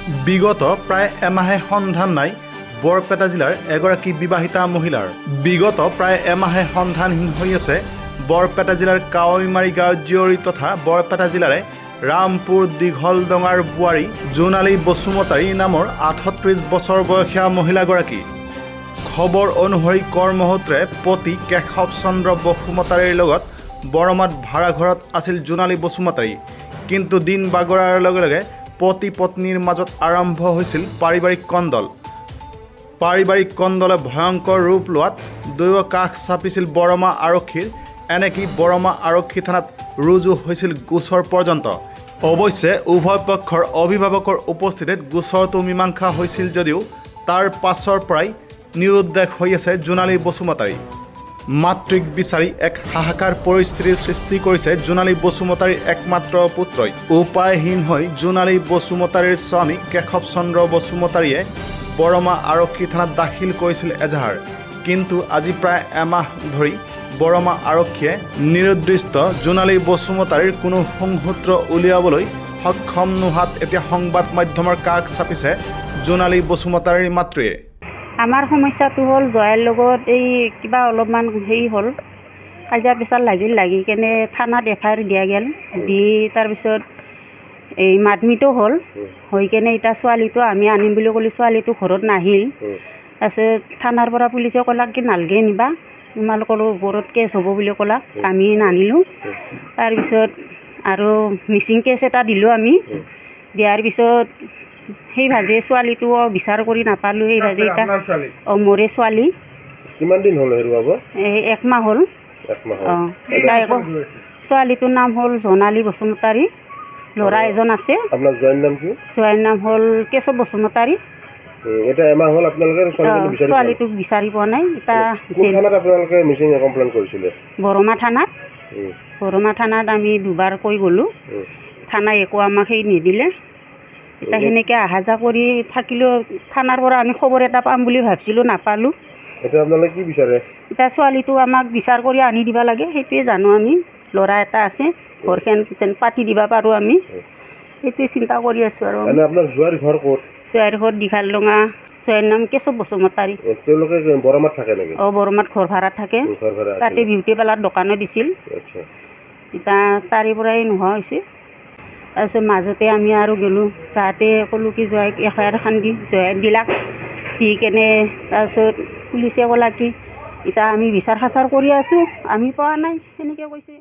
বিগত প্ৰায় এমাহে সন্ধান নাই বৰপেটা জিলাৰ এগৰাকী বিবাহিতা মহিলাৰ। বিগত প্ৰায় এমাহে সন্ধানহীন হৈ আছে বৰপেটা জিলাৰ কাৱৈমাৰী গাঁৱৰ জীয়ৰী তথা বৰপেটা জিলাৰে ৰামপুৰ দীঘলডঙাৰ বোৱাৰী জোনালী বসুমতাৰী নামৰ ৩৮ বছৰ বয়সীয়া মহিলাগৰাকী। খবৰ অনুসৰি কৰ্মসূত্ৰে পতি কেশৱ চন্দ্ৰ বসুমতাৰীৰ লগত বৰমাত ভাড়াঘৰত আছিল জোনালী বসুমতাৰী। কিন্তু দিন বাগৰাৰ লগে লগে পতি পত্নীৰ মাজত আৰম্ভ হৈছিল পাৰিবাৰিক কন্দল। পাৰিবাৰিক কন্দলে ভয়ংকৰ ৰূপ লোৱাত দুয়ো কাষ চাপিছিল বৰমা আৰক্ষীৰ। এনেকি বৰমা আৰক্ষী থানাত ৰুজু হৈছিল গোচৰ পৰ্যন্ত। অৱশ্যে উভয় পক্ষৰ অভিভাৱকৰ উপস্থিতিত গোচৰটো মীমাংসা হৈছিল যদিও তাৰ পাছৰ পৰাই নিৰুদ্দেশ হৈ আছে জোনালী বসুমতাৰী। মাতৃক বিচাৰি এক হাহাকাৰ পৰিস্থিতিৰ সৃষ্টি কৰিছে জোনালী বসুমতাৰীৰ একমাত্ৰ পুত্ৰই। উপায়হীন হৈ জোনালী বসুমতাৰীৰ স্বামী কেশৱ চন্দ্ৰ বসুমতাৰীয়ে বৰমা আৰক্ষী থানাত দাখিল কৰিছিল এজাহাৰ। কিন্তু আজি প্ৰায় এমাহ ধৰি বৰমা আৰক্ষীয়ে নিৰুদ্দিষ্ট জোনালী বসুমতাৰীৰ কোনো সংসূত্ৰ উলিয়াবলৈ সক্ষম নোহোৱাত এতিয়া সংবাদ মাধ্যমৰ কাষ চাপিছে জোনালী বসুমতাৰীৰ মাতৃয়ে। আমাৰ সমস্যাটো হ'ল জয়াৰ লগত এই কিবা অলপমান হেৰি হ'ল, কাজিয়া পেচাল লাগি কেনে থানাত FIR দিয়া গেল। দি তাৰপিছত এই মাডমিটো হ'ল, হৈ কেনে এতিয়া ছোৱালীটো আমি আনিম বুলি ক'লে ছোৱালীটো ঘৰত নাহিল। তাৰপিছত থানাৰ পৰা পুলিচে ক'লাক কি নালগে নিবা, তোমালোকৰ ওপৰত কেছ হ'ব বুলি ক'লাক। আমি নানিলোঁ। তাৰপিছত আৰু মিচিং কেছ এটা দিলোঁ আমি। দিয়াৰ পিছত সেই ভাজে ছোৱালীটো বিচাৰ কৰি নাপালোঁ। সেই ভাজে এতিয়া মোৰে ছোৱালী। কিমান দিন হ'ল হেৰুৱাব? এই 1 মাহ হ'ল। এতিয়া আকৌ ছোৱালীটোৰ নাম হ'ল জোনালী বসুমতাৰী। ল'ৰা এজন আছে। আপোনাৰ জোৱাইৰ নাম কি? জোৱাইৰ নাম হ'ল কেশৱ বসুমতাৰী। এতিয়া এমাহ হ'ল আপোনালোকে ছোৱালীটোক বিচাৰি পোৱা নাই। কোন থানাত আপোনালোকে মিচিং কমপ্লেইন কৰিছিলে? বৰমা থানাত। বৰমা থানাত আমি 2বাৰ কৈ গ'লোঁ। থানাই একো আমাক সেই নিদিলে। এতিয়া সেনেকৈ অহা যোৱা কৰি থাকিলেও থানাৰ পৰা আমি খবৰ এটা পাম বুলি ভাবিছিলোঁ, নাপালোঁ। এতিয়া আপোনালোকে কি বিচাৰে? এতিয়া ছোৱালীটো আমাক বিচাৰ কৰি আনি দিব লাগে, সেইটোৱে জানো আমি। ল'ৰা এটা আছে, ঘৰখন যেন পাতি দিব পাৰোঁ আমি, সেইটোৱে চিন্তা কৰি আছোঁ। আৰু আপোনাৰ জোৱাইৰ ঘৰ ক'ত? জোৱাইৰ ঘৰ দীঘলডঙা। জোৱাইৰ নাম কেশৱ বসুমতাৰী। তেওঁলোকে বৰমাত থাকে নেকি? বৰমাত ঘৰ ভাড়াত থাকে। তাতে বিউটি পাৰ্লাৰ দোকানো দিছিল। এতিয়া তাৰে পৰাই নোহোৱা হৈছে। তাৰপিছত মাজতে আমি আৰু গ'লোঁ, যাওঁতে ক'লোঁ কি জোৱাইক FIR এখন দি জোৱাইক দিলাক। দি কেনে তাৰপিছত পুলিচে ক'লাক কি এতিয়া আমি বিচাৰ খাচাৰ কৰি আছোঁ, আমি পোৱা নাই, সেনেকৈ কৈছে।